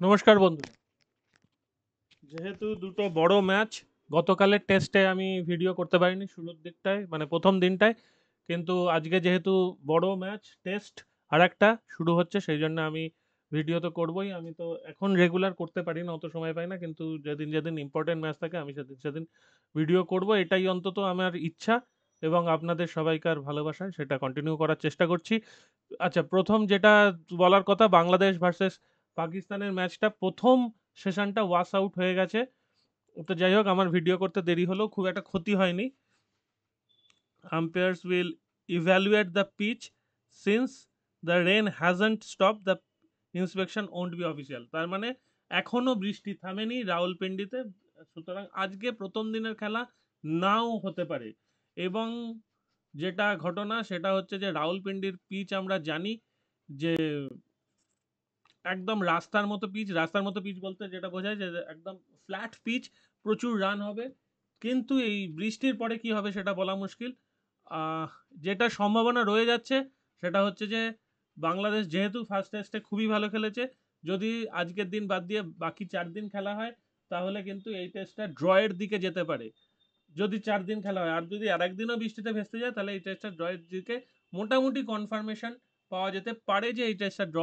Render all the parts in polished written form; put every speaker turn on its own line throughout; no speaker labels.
নমস্কার বন্ধু। যেহেতু দুটো বড় ম্যাচ, গতকালের টেস্টে আমি ভিডিও করতে পারিনি শুরুর দিকটায়, মানে প্রথম দিনটায়। কিন্তু আজকে যেহেতু বড় ম্যাচ টেস্ট আর একটা শুরু হচ্ছে, সেই জন্য আমি ভিডিও তো করবই। আমি তো এখন রেগুলার করতে পারি না, অত সময় পাই না, কিন্তু যেদিন যেদিন ইম্পর্টেন্ট ম্যাচ থাকে আমি সেদিন সেদিন ভিডিও করব, এটাই অন্তত আমার ইচ্ছা। এবং আপনাদের সবাইকার ভালোবাসায় সেটা কন্টিনিউ করার চেষ্টা করছি। আচ্ছা, প্রথম যেটা বলার কথা, বাংলাদেশ ভার্সেস পাকিস্তানের ম্যাচটা প্রথম সেশনটা ওয়াশ আউট হয়ে গেছে। তো যাই হোক, আমার ভিডিও করতে দেরি হলেও খুব একটা ক্ষতি হয়নি। Umpires will evaluate the pitch since the rain hasn't stop the inspection won't be official. তার মানে এখনো বৃষ্টি থামেনি রাওয়ালপিন্ডিতে, সুতরাং আজকে প্রথম দিনের খেলা নাও হতে পারে। এবং যেটা ঘটনা সেটা হচ্ছে যে রাওয়ালপিন্ডির পিচ আমরা জানি যে একদম রাস্তার মতো পিচ। রাস্তার মতো পিচ বলতে যেটা বোঝায় যে একদম ফ্ল্যাট পিচ, প্রচুর রান হবে। কিন্তু এই বৃষ্টির পরে কি হবে সেটা বলা মুশকিল। আহ, যেটা সম্ভাবনা রয়ে যাচ্ছে সেটা হচ্ছে যে বাংলাদেশ যেহেতু ফার্স্ট টেস্টে খুবই ভালো খেলেছে, যদি আজকের দিন বাদ দিয়ে বাকি 4 দিন খেলা হয় তাহলে কিন্তু এই টেস্টটা ড্রয়ের দিকে যেতে পারে। যদি 4 দিন খেলা হয়, আর যদি আর একদিনও বৃষ্টিতে ভেস্তে যায় তাহলে এই টেস্টটা ড্রয়ের দিকে মোটামুটি কনফার্মেশন পাওয়া যেতে পারে যে এই টেস্টটা ড্র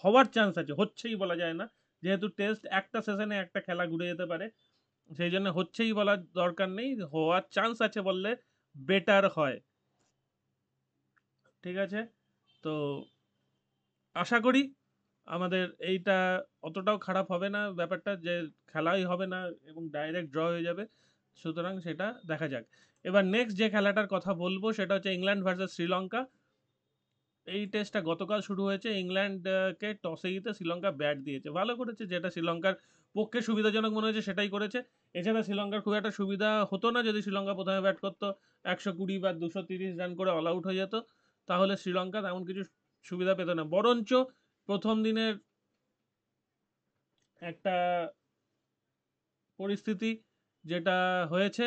হওয়ার চান্স আছে। হচ্ছেই বলা যায় না, যেহেতু টেস্ট একটা সেশনে একটা খেলা ঘুরে যেতে পারে, সেই জন্য হচ্ছেই বলার দরকার নেই, হওয়ার চান্স আছে বললে বেটার হয়। ঠিক আছে, তো আশা করি আমাদের এইটা অতটাও খারাপ হবে না ব্যাপারটা, যে খেলাই হবে না এবং ডাইরেক্ট ড্র হয়ে যাবে। সুতরাং সেটা দেখা যাক। এবার নেক্সট যে খেলাটার কথা বলবো সেটা হচ্ছে ইংল্যান্ড ভার্সেস শ্রীলঙ্কা। এই টেস্টটা গতকাল শুরু হয়েছে। ইংল্যান্ডকে টসে জিতে শ্রীলঙ্কা ব্যাট দিয়েছে, ভালো করেছে, যেটা শ্রীলঙ্কার পক্ষে সুবিধাজনক মনে হয়েছে সেটাই করেছে। এছাড়া শ্রীলঙ্কার খুব একটা সুবিধা হতো না যদি শ্রীলঙ্কা প্রথমে ব্যাট করতো, 120 বা 230 রান করে অল আউট হয়ে যেত, তাহলে শ্রীলঙ্কা তেমন কিছু সুবিধা পেত না। বরঞ্চ প্রথম দিনের একটা পরিস্থিতি যেটা হয়েছে,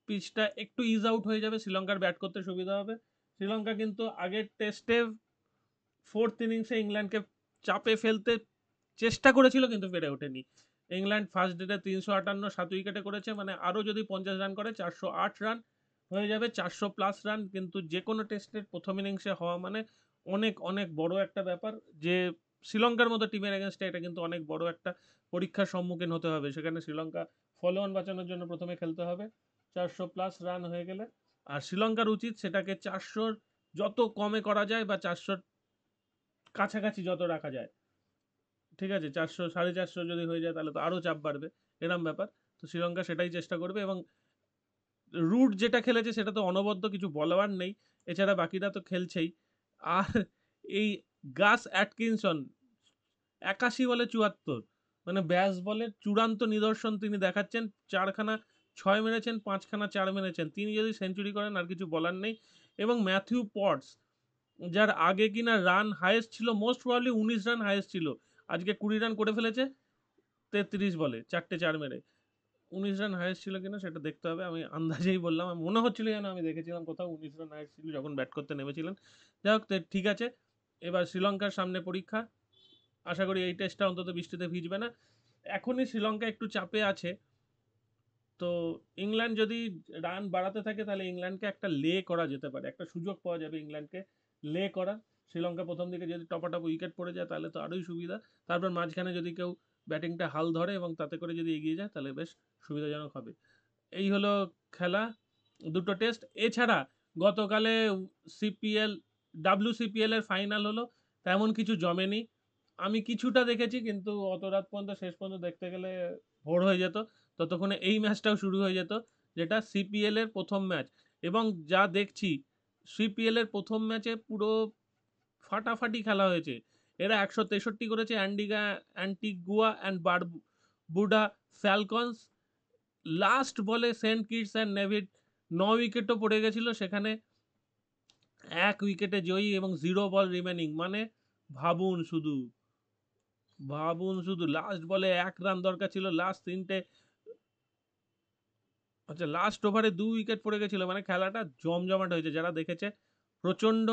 পিচটা একটু ইজ আউট হয়ে যাবে, শ্রীলঙ্কার ব্যাট করতে সুবিধা হবে। শ্রীলঙ্কা কিন্তু আগের টেস্টে ফোর্থ ইনিংসে ইংল্যান্ডকে চাপে ফেলতে চেষ্টা করেছিল কিন্তু পেরে ওঠেনি। ইংল্যান্ড ফার্স্ট ডেতে 358 7 উইকেটে করেছে, মানে আরও যদি 50 রান করে 408 রান হয়ে যাবে, 400+ রান। কিন্তু যে কোনো টেস্টের প্রথম ইনিংসে হওয়া মানে অনেক অনেক বড় একটা ব্যাপার, যে শ্রীলঙ্কার মতো টিমের এগেনস্টে এটা কিন্তু অনেক বড় একটা পরীক্ষার সম্মুখীন হতে হবে। সেখানে শ্রীলঙ্কা ফলো অন বাঁচানোর জন্য প্রথমে খেলতে হবে 400+ রান হয়ে গেলে। আর শ্রীলঙ্কার উচিত সেটাকে 400 যত কমে করা যায় বা 400 কাছাকাছি যত রাখা যায়। ঠিক আছে, 400 450 যদি হয়ে যায় তাহলে তো আরও চাপ বাড়বে, এরম ব্যাপার। তো শ্রীলঙ্কা সেটাই চেষ্টা করবে। এবং রুট যেটা খেলেছে সেটা তো অনবদ্য, কিছু বলার নেই। এছাড়া বাকিরা তো খেলছেই। আর এই গাস অ্যাটকিনসন 81 বলে 74, মানে ব্যাস বলের চূড়ান্ত নিদর্শন তিনি দেখাচ্ছেন। 4খানা 6 মেরেছেন, 5খানা 4 মেরেছেন, তিনি যদি সেঞ্চুরি করেন আর কিছু বলার নেই। এবং ম্যাথিউ পটস, যার আগে কিনা রান হাইয়েস্ট ছিল, মোস্ট প্রবাবলি 19 রান হাইয়েস্ট ছিল, আজকে 20 রান করে ফেলেছে 33 বলে 4টে 4 মেরে। 19 রান হাইয়েস্ট ছিল কিনা সেটা দেখতে হবে, আমি আন্দাজেই বললাম, আমার মনে হচ্ছিল যেন আমি দেখেছিলাম কোথাও 19 রান হাইয়েস্ট ছিল যখন ব্যাট করতে নেমেছিলেন। যাই হোক, ঠিক আছে। এবার শ্রীলঙ্কার সামনে পরীক্ষা, আশা করি এই টেস্টটা অন্তত বৃষ্টিতে ভিজবে না। এখনই শ্রীলঙ্কা একটু চাপে আছে। তো ইংল্যান্ড যদি রান বাড়াতে থাকে তাহলে ইংল্যান্ডকে একটা লে করা যেতে পারে, একটা সুযোগ পাওয়া যাবে ইংল্যান্ডকে লে করা। শ্রীলঙ্কা প্রথম দিকে যদি টপাটপ উইকেট পড়ে যায় তাহলে তো আরোই সুবিধা। তারপর মাঝখানে যদি কেউ ব্যাটিংটা হাল ধরে এবং তাতে করে যদি এগিয়ে যায় তাহলে বেশ সুবিধাজনক হবে। এই হলো খেলা, দুটো টেস্ট। এছাড়া গতকালে সিপিএল, WCPL এর ফাইনাল হলো, তেমন কিছু জমেনি। আমি কিছুটা দেখেছি, কিন্তু অত রাত পর্যন্ত শেষ পর্যন্ত দেখতে গেলে ভোর হয়ে যেত, ততক্ষণে এই ম্যাচটাও শুরু হয়ে যেত, যেটা সিপিএল এর প্রথম ম্যাচ। এবং যা দেখছি, সিপিএল এর প্রথম ম্যাচে পুরো ফাটাফাটি খেলা হয়েছে। এরা 163 করেছে Antigua and Barbuda Falcons. Last বলে সেন্ট কিটস অ্যান্ড নেভিড 9 উইকেটও পড়ে গেছিল, সেখানে 1 উইকেটে জয়ী এবং 0 বল রিমেনিং। মানে ভাবুন শুধু, ভাবুন শুধু, লাস্ট বলে 1 রান দরকার ছিল, লাস্ট 3টে, আচ্ছা লাস্ট ওভারে 2 উইকেট পড়ে গেছিল। মানে খেলাটা জমজমাট হয়েছে, যারা দেখেছে প্রচণ্ড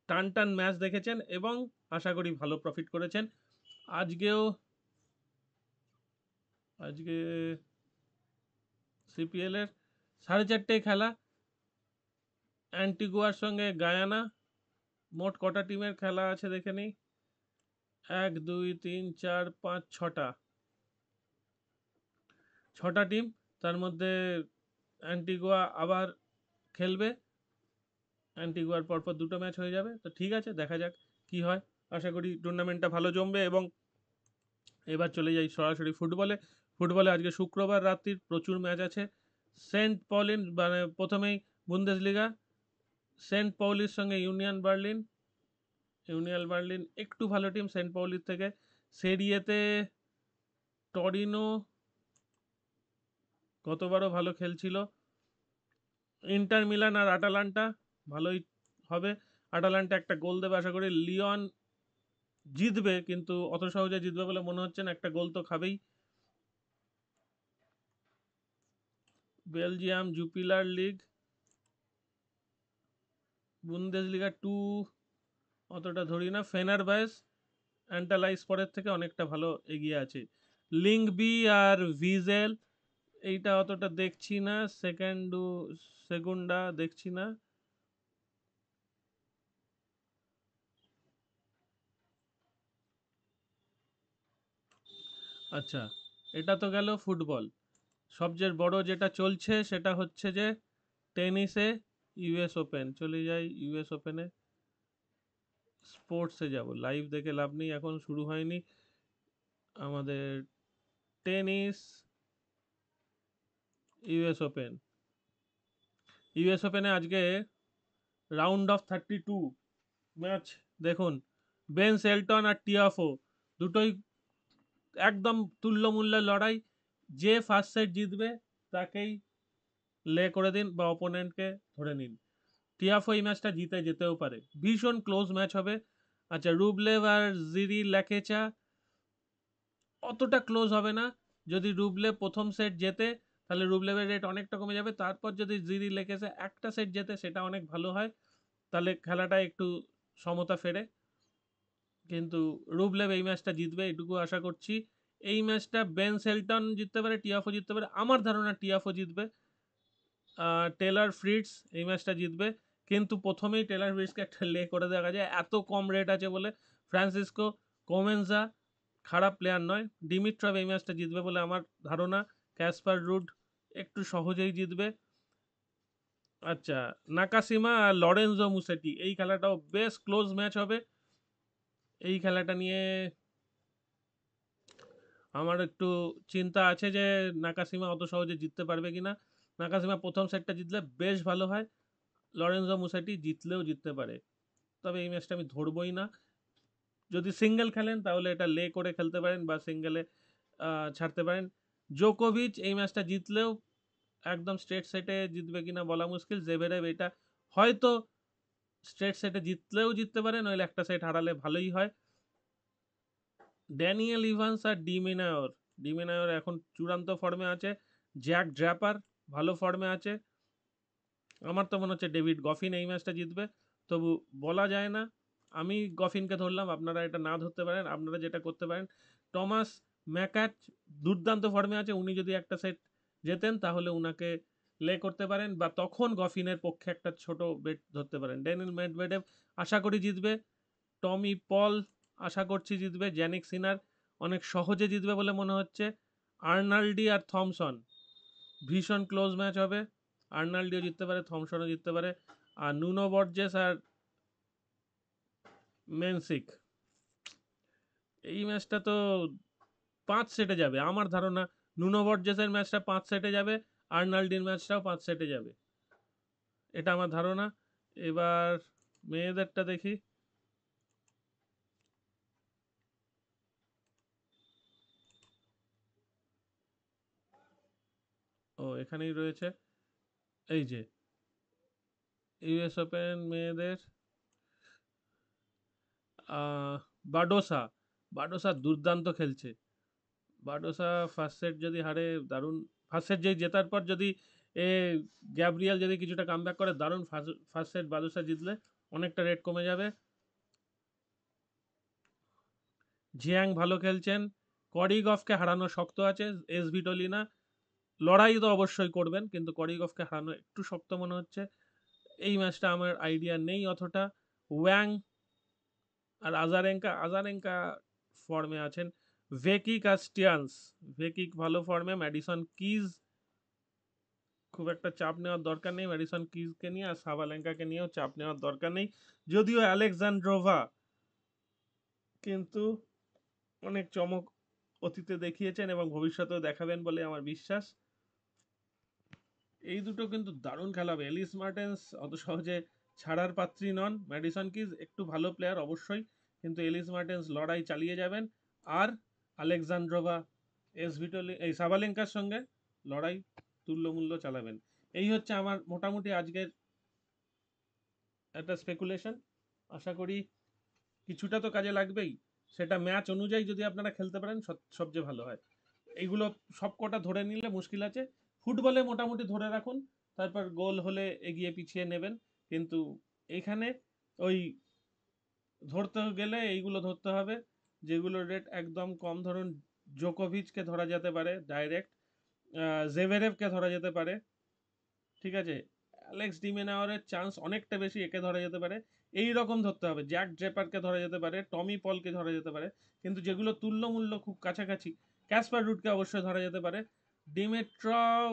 টান টান ম্যাচ দেখেছেন এবং আশা করি ভালো প্রফিট করেছেন। আজকেও আজকে সিপিএল এর 4:30 খেলা, অ্যান্টিগুয়ার সঙ্গে গায়ানা। মোট কটা টিমের খেলা আছে দেখে নিই। 1 2 3 4 5 6টা টিম। তার মধ্যে অ্যান্টিগুয়া আবার খেলবে, অ্যান্টিগুয়ার পরপর দুটো ম্যাচ হয়ে যাবে। তো ঠিক আছে, দেখা যাক কি হয়। আশা করি টুর্নামেন্টটা ভালো জমবে। এবং এবার চলে যাই সরাসরি ফুটবলে। ফুটবলে আজকে শুক্রবার রাত্রির প্রচুর ম্যাচ আছে। সেন্ট পলিন মানে প্রথমেই বুন্দেসলিগা, সেন্ট পৌলির সঙ্গে ইউনিয়ন বার্লিন একটু ভালো টিম সেন্ট পৌলির থেকে। সেরিয়েতে টরিনো গতবারও ভালো খেলছিল। ইন্টার মিলান আর আটালান্টা ভালোই হবে। আটালান্টা একটা গোল দেবে আশা করি। লিওন জিতবে, কিন্তু অত সহজে জিতবে বলে মনে হচ্ছে না, একটা গোল তো খাবেই। বেলজিয়াম জুপিলার লিগ, বুন্দেসলিগা 2 অতটা ধরি না। ফেনারবায়েস অ্যান্টালাই স্পরের থেকে অনেকটা ভালো এগিয়ে আছে। লিঙ্কবি আর ভিজেল এইটা অতটা দেখছি না। সেগুন্ডা দেখছি না। আচ্ছা, এটা তো গেল ফুটবল। সবচেয়ে বড় যেটা চলছে সেটা হচ্ছে যে টেনিসে ইউএস ওপেন। চলে যাই ইউএস ওপেনে, স্পোর্টসে যাব। লাইভ দেখে লাভ নেই, এখন শুরু হয়নি আমাদের টেনিস। ইউএস ওপেন, ইউএস ওপেনে আজকে রাউন্ড অফ 32 ম্যাচ। দেখুন, বেন সেলটন আর টিয়াফো দুটোই একদম তুল্যমূল্যের লড়াই। যে ফার্স্ট সেট জিতবে তাকেই লে করে দিন বা অপোনেন্টকে ধরে নিন। টিয়াফো এই ম্যাচটা জিতে যেতেও পারে, ভীষণ ক্লোজ ম্যাচ হবে। আচ্ছা, রুবলেভ আর জিরি ল্যাকেচা অতটা ক্লোজ হবে না। যদি রুবলেভ প্রথম সেট জেতে তাহলে রুবলেভের রেট অনেকটা কমে যাবে। তারপর যদি জিরি লেকেচা একটা সেট জেতে সেটা অনেক ভালো হয়, তাহলে খেলাটা একটু সমতা ফেরে। কিন্তু রুবলেভ এই ম্যাচটা জিতবে এটুকু আশা করছি। এই ম্যাচটা বেন সেলটন জিততে পারে, টিয়াফো জিততে পারে। আমার ধারণা টিয়াফো জিতবে। টেলর ফ্রিটস এই ম্যাচটা জিতবে, কিন্তু প্রথমেই টেলর ফ্রিটসকে একটা লে করে দেখা যায়, এত কম রেট আছে বলে। ফ্রান্সিসকো কোমেনজা খারাপ প্লেয়ার নয়। ডিমিট্রভ এই ম্যাচটা জিতবে বলে আমার ধারণা। ক্যাসপার রুড একটু সহজেই জিতবে। আচ্ছা, নাকাসিমা আর লরেন্জো মুসেটি এই খেলাটাও বেশ ক্লোজ ম্যাচ হবে। এই খেলাটা নিয়ে আমার একটু চিন্তা আছে যে নাকাসিমা অত সহজে জিততে পারবে কিনা। নাকাসিমা প্রথম সেটটা জিতলে বেশ ভালো হয়, লরেন্জো মুসেটি জিতলেও জিততে পারে। তবে এই ম্যাচটা আমি ধরবই না। যদি সিঙ্গেল খেলেন তাহলে এটা লে করে খেলতে পারেন বা সিঙ্গেলে ছাড়তে পারেন। জোকোভিচ এই ম্যাচটা জিতলেও একদম স্ট্রেট সেটে জিতবে কিনা বলা মুশকিল। জেভেরেভ এটা হয়তো স্ট্রেট সেটে জিতলেও জিততে পারে, নইলে একটা সেট হারালে ভালোই হয়। ড্যানিয়েল ইভান্স আর ডিমিনায়র এখন চূড়ান্ত ফর্মে আছে। জ্যাক ড্র্যাপার ভালো ফর্মে আছে। আমার তো মনে হচ্ছে ডেভিড গফিন এই ম্যাচটা জিতবে, তবু বলা যায় না। আমি গফিনকে ধরলাম, আপনারা এটা না ধরতে পারেন। আপনারা যেটা করতে পারেন, টমাস ম্যাকাচ দুর্দান্ত ফর্মে আছে, উনি যদি একটা সেট জেতেন তাহলে উনাকে লে করতে পারেন, বা তখন গফিনের পক্ষে একটা ছোট বেট ধরতে পারেন। ড্যানিল মেডভেডেভ আশা করি জিতবে। টমি পল আশা করছি জিতবে। জ্যানিক সিনার অনেক সহজে জিতবে বলে মনে হচ্ছে। আর্নাল্ডি আর থমসন ভীষণ ক্লোজ ম্যাচ হবে। আর্নাল্ডিও জিততে পারে, থমসনও জিততে পারে। আর নুনো বর্জেস আর মেনসিক এই ম্যাচটা তো 5 সেটে যাবে আমার ধারণা। নুনো বর্জেসের ম্যাচটা 5 সেটে যাবে, আর্নাল্ডির ম্যাচটাও 5 সেটে যাবে, এটা আমার ধারণা। এবার মেয়েদেরটা দেখি। ও, এখানেই রয়েছে। এই যে ইউএস ওপেন মেয়েদের, বাডোসা বাডোসা দুর্দান্ত খেলছে। বাডোসা ফার্স্ট সেট যদি হারে দারুণ, ফার্স্ট সেট যেই জেতার পর যদি এ গ্যাব্রিয়াল যদি কিছুটা কামব্যাক করে, দারুণ ফার্স্ট সেট বাডোসা জিতলে অনেকটা রেট কমে যাবে। জিয়াং ভালো খেলছেন, করিগফকে হারানো শক্ত আছে, এস ভিটোলিনা লড়াই তো অবশ্যই করবেন, কিন্তু করিগফকে হারানো একটু শক্ত মনে হচ্ছে। এই ম্যাচটা আমার আইডিয়া নেই অতটা। ওয়াং আর আজারেঙ্কা ফর্মে আছেন। ভেকি কাস্টিয়ান্স, ভেকিক ভালো ফর্মে। ম্যাডিসন কিজ খুব একটা চাপ নেওয়ার দরকার নেই ম্যাডিসন কিজকে নিয়ে, আর সাবালেঙ্কাকে নিয়েও চাপ নেওয়ার দরকার নেই। যদিও আলেকজান্ড্রোভা কিন্তু অনেক চমক অতীতে দেখিয়েছেন এবং ভবিষ্যতেও দেখাবেন বলে আমার বিশ্বাস। এই দুটো কিন্তু দারুণ খেলা হবে। এলিস মার্টেন্স অত সহজে ছাড়ার পাত্রী নন। ম্যাডিসন কিজ একটু ভালো প্লেয়ার অবশ্যই, কিন্তু এলিস মার্টেন্স লড়াই চালিয়ে যাবেন। আর আলেকজান্ড্রোভা এস ভিটোলি এই সাবালেঙ্কার সঙ্গে লড়াই তুল্যমূল্য চালাবেন। এই হচ্ছে আমার মোটামুটি আজকের একটা স্পেকুলেশন। আশা করি কিছুটা তো কাজে লাগবেই। সেটা ম্যাচ অনুযায়ী যদি আপনারা খেলতে পারেন সবচেয়ে ভালো হয়। এইগুলো সব কটা ধরে নিলে মুশকিল আছে। ফুটবলে মোটামুটি ধরে রাখুন, তারপর গোল হলে এগিয়ে পিছিয়ে নেবেন। কিন্তু এখানে ওই ধরতে গেলে এইগুলো ধরতে হবে যেগুলো রেট একদম কম। ধরুন জোকোভিচকে ধরা যেতে পারে ডাইরেক্ট, জেভেরেভকে ধরা যেতে পারে, ঠিক আছে, অ্যালেক্স ডিমেনাওয়ারের চান্স অনেকটা বেশি, একে ধরা যেতে পারে। এই রকম ধরতে হবে। জ্যাক ড্রেপারকে ধরা যেতে পারে, টমি পলকে ধরা যেতে পারে। কিন্তু যেগুলো তুল্যমূল্য খুব কাছাকাছি, ক্যাসপার রুটকে অবশ্যই ধরা যেতে পারে। ডিমিট্রভ,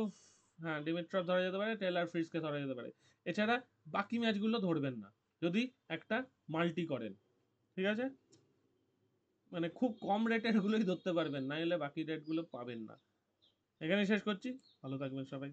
হ্যাঁ ডিমিট্রভ ধরা যেতে পারে। টেলার ফ্রিজকে ধরা যেতে পারে। এছাড়া বাকি ম্যাচগুলো ধরবেন না যদি একটা মাল্টি করেন, ঠিক আছে। মানে খুব কম রেটের গুলোই ধরতে পারবেন, না হলে বাকি রেটগুলো পাবেন না। এখানে শেষ করছি, ভালো থাকবেন সবাই।